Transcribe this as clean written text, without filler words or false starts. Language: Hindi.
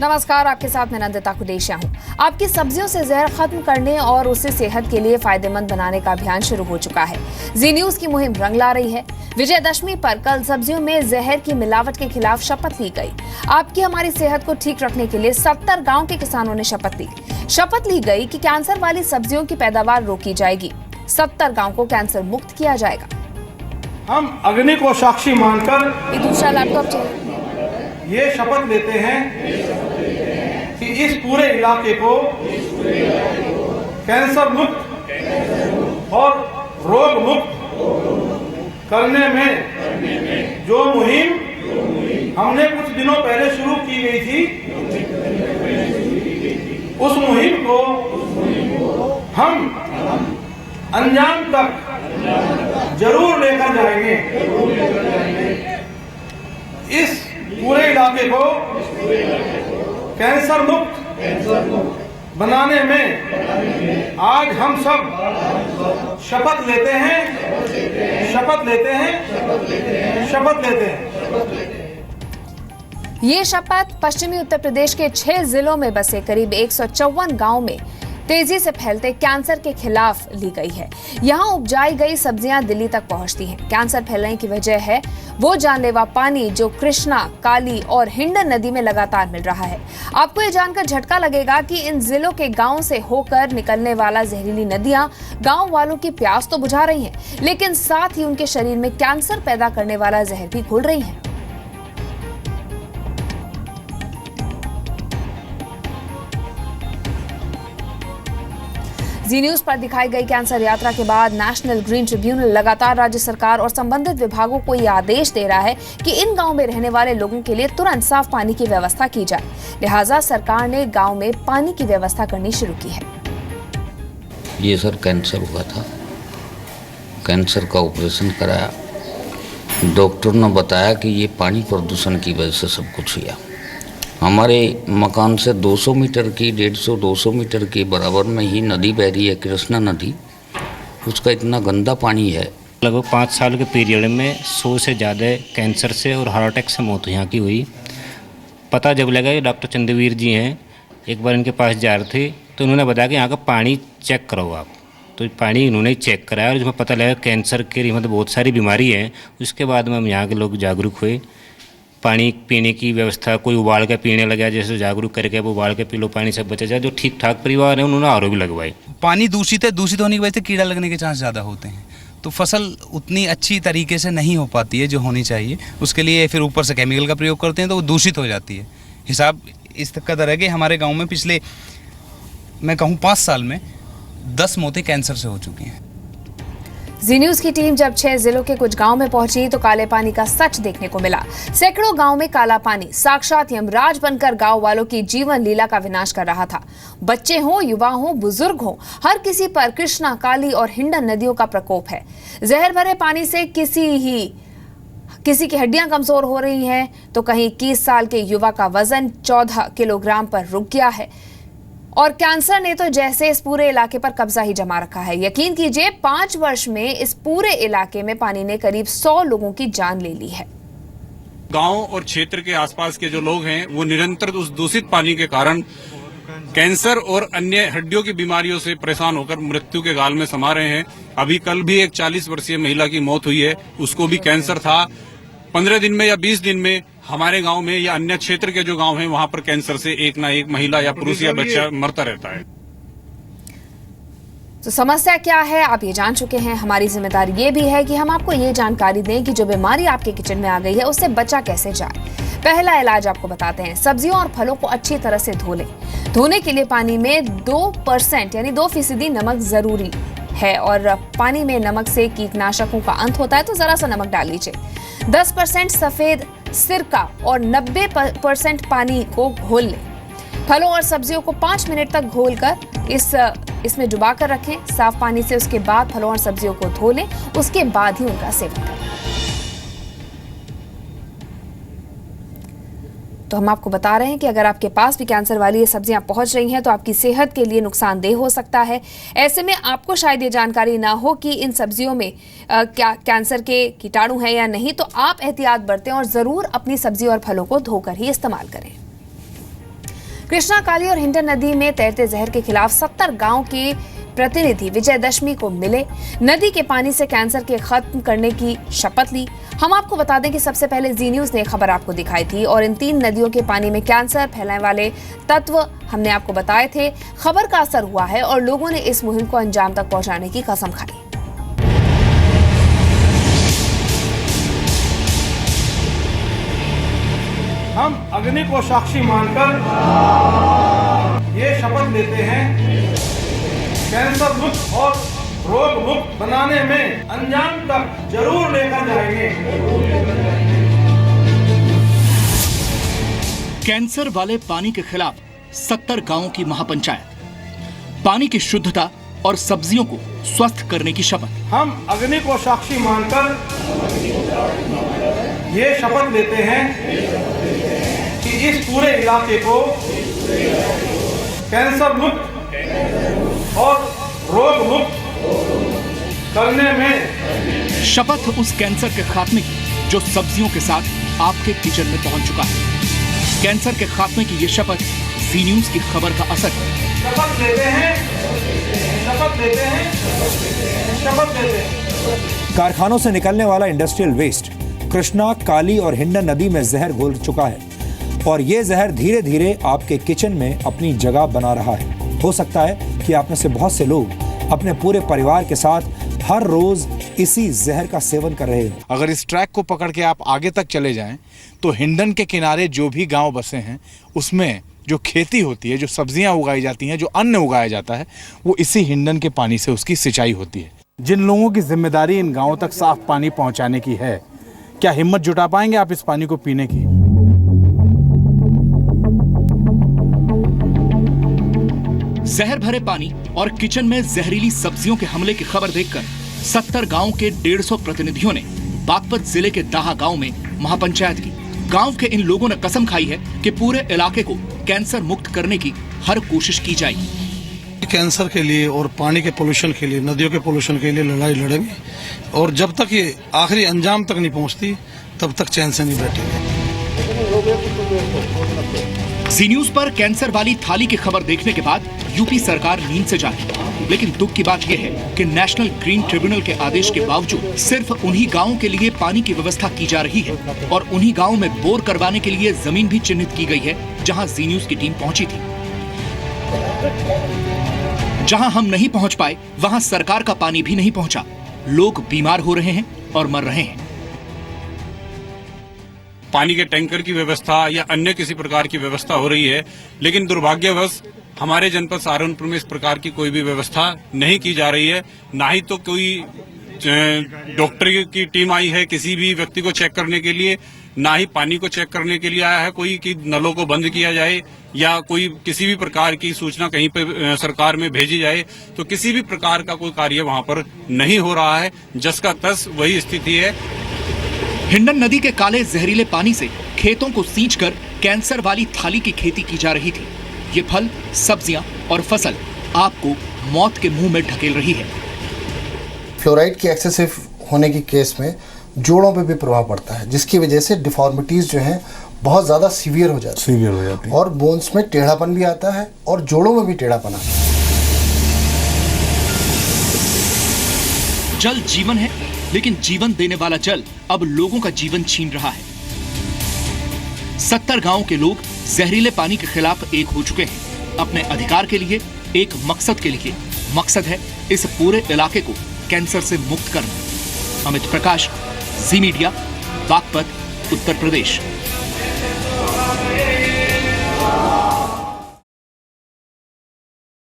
नमस्कार, आपके साथ मैं नंदिता कुडेशिया हूँ। आपकी सब्जियों से जहर खत्म करने और उसे सेहत के लिए फायदेमंद बनाने का अभियान शुरू हो चुका है। जी न्यूज की मुहिम रंग ला रही है। विजयदशमी पर कल सब्जियों में जहर की मिलावट के खिलाफ शपथ ली गई। आपकी हमारी सेहत को ठीक रखने के लिए 70 गाँव के किसानों ने शपथ ली गई कि कैंसर वाली सब्जियों की पैदावार रोकी जाएगी। 70 गाँव को कैंसर मुक्त किया जाएगा। हम अग्नि को साक्षी मानकर ये दूसरा लैपटॉप ये शपथ लेते हैं कि इस पूरे इलाके को कैंसर मुक्त और रोग मुक्त करने में जो मुहिम हमने कुछ दिनों पहले शुरू की गई थी, उस मुहिम को हम अंजाम तक जरूर लेकर जाएंगे। इस पूरे इलाके को कैंसर मुक्त बनाने में आज हम सब शपथ लेते हैं। ये शपथ पश्चिमी उत्तर प्रदेश के 6 जिलों में बसे करीब 154 गांव में तेजी से फैलते कैंसर के खिलाफ ली गई है। यहाँ उपजाई गई सब्जियां दिल्ली तक पहुंचती हैं। कैंसर फैलने की वजह है वो जानलेवा पानी जो कृष्णा, काली और हिंडन नदी में लगातार मिल रहा है। आपको ये जानकर झटका लगेगा कि इन जिलों के गांव से होकर निकलने वाला जहरीली नदियां गांव वालों की प्यास तो बुझा रही हैं, लेकिन साथ ही उनके शरीर में कैंसर पैदा करने वाला जहर भी घोल रही हैं। जी न्यूज पर दिखाई गई कैंसर यात्रा के बाद नेशनल ग्रीन ट्रिब्यूनल लगातार राज्य सरकार और संबंधित विभागों को ये आदेश दे रहा है कि इन गांव में रहने वाले लोगों के लिए तुरंत साफ पानी की व्यवस्था की जाए। लिहाजा सरकार ने गांव में पानी की व्यवस्था करनी शुरू की है। ये सर कैंसर हुआ था, कैंसर का ऑपरेशन कराया। डॉक्टर ने बताया कि ये पानी प्रदूषण की वजह से सब कुछ हुआ। हमारे मकान से 200 मीटर की 150-200 मीटर के बराबर में ही नदी बह रही है, कृष्णा नदी। उसका इतना गंदा पानी है। लगभग 5 साल के पीरियड में 100 से ज़्यादा कैंसर से और हार्ट अटैक से मौत यहाँ की हुई। पता जब लगा कि डॉक्टर चंद्रवीर जी हैं, एक बार इनके पास जा रहे थे तो उन्होंने बताया कि यहाँ का पानी चेक करो आप। तो पानी इन्होंने चेक कराया और जिसमें पता लगा कैंसर के मतलब बहुत सारी बीमारी है। उसके बाद में हम यहाँ के लोग जागरूक हुए। पानी पीने की व्यवस्था, कोई उबाल के पीने लगा, जैसे जागरूक करके वो उबाल के पी लो, पानी सब बचा जाए। जो ठीक ठाक परिवार है उन्होंने आरओ भी लगवाई। पानी दूषित है, दूषित होने की वजह से कीड़ा लगने के चांस ज़्यादा होते हैं, तो फसल उतनी अच्छी तरीके से नहीं हो पाती है जो होनी चाहिए। उसके लिए फिर ऊपर से केमिकल का प्रयोग करते हैं तो वो दूषित हो जाती है। हिसाब इस तक का दर है कि हमारे गाँव में पिछले मैं कहूँ 5 साल में 10 मौतें कैंसर से हो चुकी हैं। जी न्यूज की टीम जब 6 जिलों के कुछ गांव में पहुंची तो काले पानी का सच देखने को मिला। सैकड़ों गांव में काला पानी साक्षात यमराज बनकर गांव वालों की जीवन लीला का विनाश कर रहा था। बच्चे हों, युवा हों, बुजुर्ग हों, हर किसी पर कृष्णा, काली और हिंडन नदियों का प्रकोप है। जहर भरे पानी से किसी की हड्डियां कमजोर हो रही हैं तो कहीं 21 साल के युवा का वजन 14 किलोग्राम पर रुक गया है। और कैंसर ने तो जैसे इस पूरे इलाके पर कब्जा ही जमा रखा है। यकीन कीजिए 5 वर्ष में इस पूरे इलाके में पानी ने करीब 100 लोगों की जान ले ली है। गांव और क्षेत्र के आसपास के जो लोग हैं वो निरंतर उस दूषित पानी के कारण कैंसर और अन्य हड्डियों की बीमारियों से परेशान होकर मृत्यु के गाल में समा रहे हैं। अभी कल भी एक 40 वर्षीय महिला की मौत हुई है, उसको भी कैंसर था। 15 दिन में या 20 दिन में हमारे गांव में या अन्य क्षेत्र के जो गांव हैं वहां पर कैंसर से एक ना एक महिला या पुरुष या बच्चा मरता रहता है। तो समस्या क्या है आप ये जान चुके हैं। हमारी जिम्मेदारी ये भी है कि हम आपको ये जानकारी दें कि जो बीमारी आपके किचन में आ गई है उससे बचा कैसे जाए। पहला इलाज आपको बताते हैं। सब्जियों और फलों को अच्छी तरह से धो लें। धोने के लिए पानी में 2% यानी 2% नमक जरूरी है और पानी में नमक से कीटनाशकों का अंत होता है, तो जरा सा नमक डाल लीजिए। 10% सफेद सिरका और 90% पानी को घोल लें। फलों और सब्जियों को 5 मिनट तक घोलकर इसमें डुबा कर रखें साफ पानी से। उसके बाद फलों और सब्जियों को धो लें, उसके बाद ही उनका सेवन करें। तो हम आपको बता रहे हैं कि अगर आपके पास भी कैंसर वाली ये सब्जियां पहुंच रही हैं तो आपकी सेहत के लिए नुकसानदेह हो सकता है। ऐसे में आपको शायद ये जानकारी ना हो कि इन सब्जियों में क्या कैंसर के कीटाणु हैं या नहीं, तो आप एहतियात बरतें और जरूर अपनी सब्जी और फलों को धोकर ही इस्तेमाल करें। कृष्णा, काली और हिंडन नदी में तैरते जहर के खिलाफ 70 गांव के प्रतिनिधि विजयदशमी को मिले, नदी के पानी से कैंसर के खत्म करने की शपथ ली। हम आपको बता दें कि सबसे पहले जी न्यूज ने खबर आपको दिखाई थी और इन 3 नदियों के पानी में कैंसर फैलाने वाले तत्व हमने आपको बताए थे। खबर का असर हुआ है और लोगों ने इस मुहिम को अंजाम तक पहुंचाने की कसम खाई। हम अग्नि को साक्षी मानकर ये शपथ लेते हैं, कैंसर मुक्त और रोग मुक्त बनाने में अंजाम तक जरूर लेकर जाएंगे। कैंसर वाले पानी के खिलाफ 70 गांवों की महापंचायत, पानी की शुद्धता और सब्जियों को स्वस्थ करने की शपथ। हम अग्नि को साक्षी मानकर ये शपथ लेते हैं कि इस पूरे इलाके को कैंसर मुक्त और रोग मुक्त करने में। शपथ उस कैंसर के खात्मे की जो सब्जियों के साथ आपके किचन में पहुंच चुका है। कैंसर के खात्मे की ये शपथ जी न्यूज की खबर का असर है। शपथ लेते हैं, शपथ लेते हैं, शपथ लेते हैं। कारखानों से निकलने वाला इंडस्ट्रियल वेस्ट कृष्णा, काली और हिंडन नदी में जहर घोल चुका है और ये जहर धीरे धीरे आपके किचन में अपनी जगह बना रहा है। हो सकता है कि आप में से बहुत से लोग अपने पूरे परिवार के साथ हर रोज इसी जहर का सेवन कर रहे हैं। अगर इस ट्रैक को पकड़ के आप आगे तक चले जाएं तो हिंडन के किनारे जो भी गांव बसे हैं उसमें जो खेती होती है, जो सब्जियां उगाई जाती हैं, जो अन्न उगाया जाता है, वो इसी हिंडन के पानी से उसकी सिंचाई होती है। जिन लोगों की जिम्मेदारी इन गाँवों तक साफ पानी पहुँचाने की है, क्या हिम्मत जुटा पाएंगे आप इस पानी को पीने की? जहर भरे पानी और किचन में जहरीली सब्जियों के हमले की खबर देखकर 70 गांव के 150 प्रतिनिधियों ने बागपत जिले के दाहा गांव में महापंचायत की। गांव के इन लोगों ने कसम खाई है कि पूरे इलाके को कैंसर मुक्त करने की हर कोशिश की जाएगी। कैंसर के लिए और पानी के पोल्यूशन के लिए, नदियों के पोल्यूशन के लिए लड़ाई लड़ेंगे और जब तक ये आखिरी अंजाम तक नहीं पहुंचती तब तक चैन से नहीं बैठेंगे। जी न्यूज पर कैंसर वाली थाली की खबर देखने के बाद यूपी सरकार नींद से जागी, लेकिन दुख की बात यह है कि नेशनल ग्रीन ट्रिब्यूनल के आदेश के बावजूद सिर्फ उन्हीं गांवों के लिए पानी की व्यवस्था की जा रही है और उन्हीं गांवों में बोर करवाने के लिए जमीन भी चिन्हित की गई है जहां जी न्यूज की टीम पहुंची थी। जहां हम नहीं पहुंच पाए वहां सरकार का पानी भी नहीं पहुंचा। लोग बीमार हो रहे हैं और मर रहे हैं। पानी के टैंकर की व्यवस्था या अन्य किसी प्रकार की व्यवस्था हो रही है, लेकिन दुर्भाग्यवश हमारे जनपद सहारनपुर में इस प्रकार की कोई भी व्यवस्था नहीं की जा रही है। ना ही तो कोई डॉक्टर की टीम आई है किसी भी व्यक्ति को चेक करने के लिए, ना ही पानी को चेक करने के लिए आया है कोई कि नलों को बंद किया जाए या कोई किसी भी प्रकार की सूचना कहीं पे सरकार में भेजी जाए। तो किसी भी प्रकार का कोई कार्य वहां पर नहीं हो रहा है। जस का तस वही स्थिति है। हिंडन नदी के काले जहरीले पानी से खेतों को सींचकर कैंसर वाली थाली की खेती की जा रही थी। ये फल, सब्जियां और फसल आपको मौत के मुंह में ढकेल रही है। फ्लोराइड की एक्सेसिव होने की केस में जोड़ों पे भी प्रभाव पड़ता है, जिसकी वजह से डिफॉर्मिटीज जो हैं बहुत ज़्यादा सीवियर हो जाती है और बोन्स में टेढ़ापन भी आता है और जोड़ों में भी टेढ़ापन आता है। जल जीवन है, लेकिन जीवन देने वाला जल अब लोगों का जीवन छीन रहा है। 70 गांवों के लोग जहरीले पानी के खिलाफ एक हो चुके हैं, अपने अधिकार के लिए, एक मकसद के लिए। मकसद है इस पूरे इलाके को कैंसर से मुक्त करना। अमित प्रकाश, जी मीडिया, बागपत, उत्तर प्रदेश।